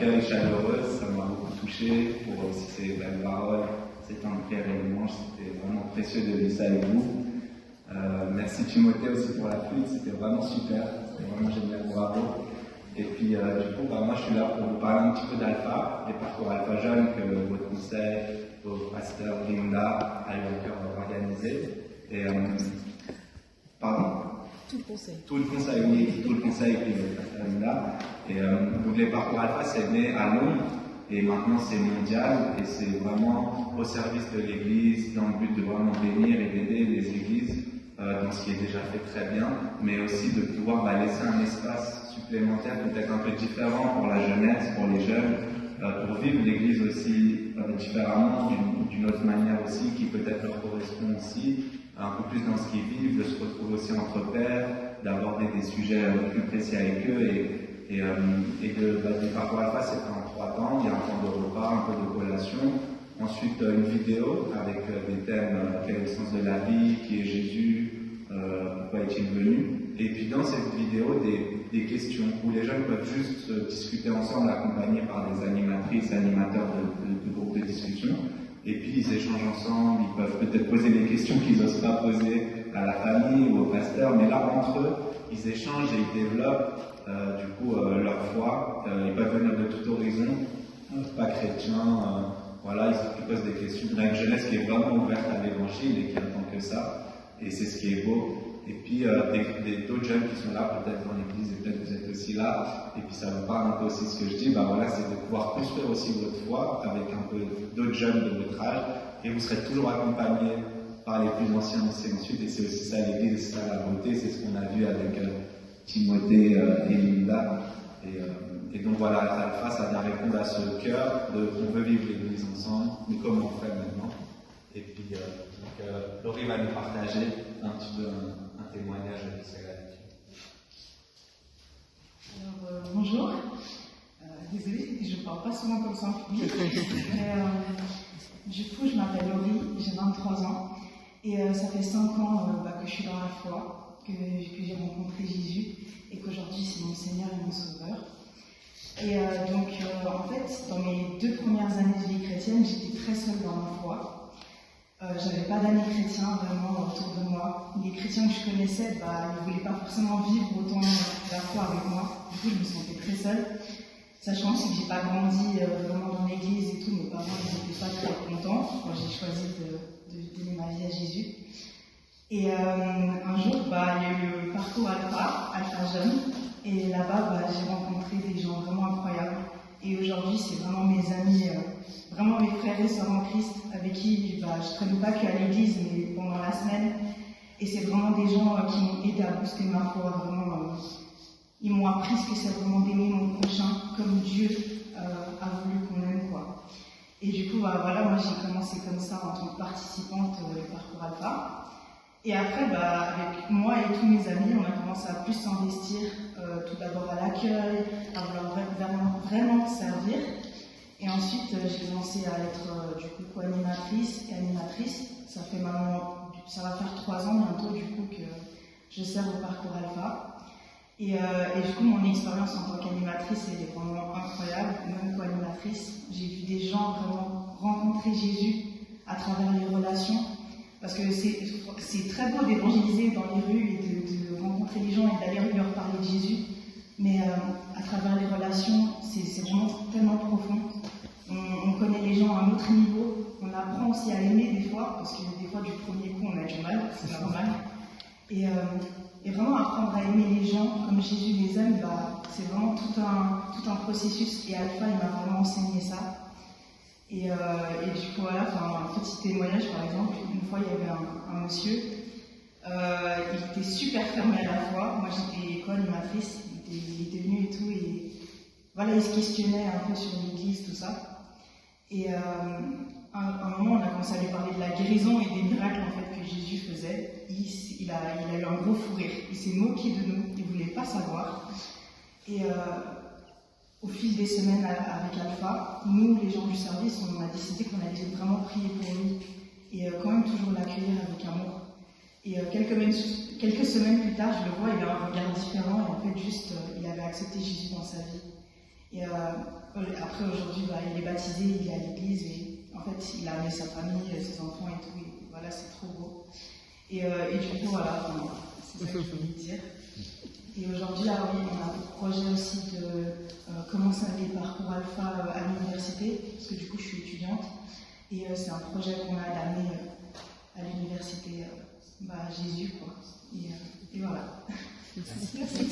l'accueil chaleureux, ça m'a beaucoup touché, pour aussi ces belles paroles, ces temps de prière et louange, c'était vraiment précieux de vivre ça avec vous. Merci Timothée aussi pour la flûte, c'était vraiment super, c'était vraiment génial, bravo. Et puis du coup, moi je suis là pour vous parler un petit peu d'Alpha, les parcours Alpha Jeunes que votre conseil, votre pasteur Linda a eu à cœur d'organiser. Et pardon? Tout le conseil. Tout le conseil, oui, tout le conseil, puis le Linda. Et donc les parcours Alpha, c'est né à Londres, et maintenant c'est mondial, et c'est vraiment au service de l'Église, dans le but de vraiment bénir et d'aider les Églises dans ce qui est déjà fait très bien, mais aussi de pouvoir laisser un espace supplémentaire, peut-être un peu différent pour la jeunesse, pour les jeunes, pour vivre l'Église aussi différemment, d'une autre manière aussi, qui peut-être leur correspond aussi, un peu plus dans ce qu'ils vivent, de se retrouver aussi entre pairs, d'aborder des sujets plus précis avec eux, du parcours Alpha, c'est fait en 3 temps. Il y a un temps de repas, un peu de collation, ensuite une vidéo avec des thèmes, quel est le sens de la vie, qui est Jésus, pourquoi est-il venu, et puis dans cette vidéo, des questions où les jeunes peuvent juste discuter ensemble, accompagnés par des animatrices, animateurs de groupes de discussion, et puis ils échangent ensemble, ils peuvent peut-être poser des questions qu'ils n'osent pas poser à la famille ou au pasteur, mais là, entre eux, ils échangent et ils développent leur foi. Ils peuvent venir de tout horizon, pas chrétiens, voilà, ils posent des questions. On a une jeunesse qui est vraiment ouverte à l'évangile et qui attend que ça, et c'est ce qui est beau. Et puis d'autres jeunes qui sont là, peut-être dans l'église, et peut-être vous êtes aussi là, et puis ça vous parle un peu aussi ce que je dis, c'est de pouvoir construire aussi votre foi avec un peu d'autres jeunes de votre âge, et vous serez toujours accompagnés par les plus anciens aussi ensuite, et c'est aussi ça l'église, c'est ça la beauté, c'est ce qu'on a vu avec Timothée et Linda. Et donc voilà, Alpha, ça vient répondre à ce cœur on veut vivre l'église ensemble, mais comment on fait maintenant. Et puis Laurie va nous partager un petit peu un témoignage de ce qu'elle a vécu. Alors bonjour, désolée, je ne parle pas souvent comme ça en public, mais du coup je m'appelle Laurie, j'ai 23 ans, et ça fait 5 ans que je suis dans la foi, que j'ai rencontré Jésus, et qu'aujourd'hui c'est mon Seigneur et mon Sauveur. Et en fait, dans mes 2 premières années de vie chrétienne, j'étais très seule dans ma foi. J'avais pas d'amis chrétiens vraiment autour de moi. Les chrétiens que je connaissais, ils ne voulaient pas forcément vivre autant la foi avec moi. Du coup, je me sentais très seule. Sachant aussi que j'ai pas grandi vraiment dans l'église et tout, mes parents n'étaient pas très contents quand j'ai choisi de donner ma vie à Jésus. Et un jour, il y a eu le parcours Alpha Jeune, et là-bas, j'ai rencontré des gens vraiment incroyables. Et aujourd'hui, c'est vraiment mes amis, vraiment mes frères et sœurs en Christ, avec qui je ne traîne pas qu'à l'église, mais pendant la semaine. Et c'est vraiment des gens qui m'ont aidé à booster ma foi. Vraiment, ils m'ont appris ce que c'est vraiment d'aimer mon prochain, comme Dieu a voulu qu'on aime, quoi. Et du coup, moi j'ai commencé comme ça en tant que participante au parcours Alpha. Et après, avec moi et tous mes amis, on a commencé à plus s'investir, tout d'abord à l'accueil, à vouloir vraiment servir. Et ensuite, j'ai commencé à être co-animatrice et animatrice. Ça va faire 3 ans bientôt du coup que je sers au parcours Alpha. Et du coup, mon expérience en tant qu'animatrice, elle est vraiment incroyable. Même co-animatrice, j'ai vu des gens vraiment rencontrer Jésus à travers les relations. Parce que c'est très beau d'évangéliser dans les rues et de rencontrer les gens et d'aller leur parler de Jésus. Mais à travers les relations, c'est vraiment tellement profond. On connaît les gens à un autre niveau. On apprend aussi à aimer des fois, parce que des fois, du premier coup, on a du mal, c'est normal. Et vraiment apprendre à aimer les gens comme Jésus les aime, c'est vraiment tout un processus. Et Alpha, il m'a vraiment enseigné ça. Et du coup, voilà, un petit témoignage par exemple. Une fois, il y avait un monsieur, il était super fermé à la foi. Moi, j'étais co-animatrice, il était venu et tout, et voilà, il se questionnait un peu sur l'église, tout ça. Et à un moment, on a commencé à lui parler de la guérison et des miracles en fait que Jésus faisait. Il a eu un gros fou rire. Il s'est moqué de nous, il ne voulait pas savoir. Et au fil des semaines avec Alpha, nous, les gens du service, on a décidé qu'on allait vraiment prier pour lui et quand même toujours l'accueillir avec amour. Et quelques semaines plus tard, je le vois, il a un regard différent et en fait, il avait accepté Jésus dans sa vie. Et après, aujourd'hui, bah, il est baptisé, il est à l'église, et en fait, il a amené sa famille, ses enfants et tout, et voilà, c'est trop beau. Et du coup, voilà, c'est ça que je voulais dire. Et aujourd'hui, là, oui, on a pour projet aussi de commencer les parcours alpha à l'université, parce que du coup, je suis étudiante. Et c'est un projet qu'on a d'amener à l'université Jésus, quoi. Et voilà. Merci.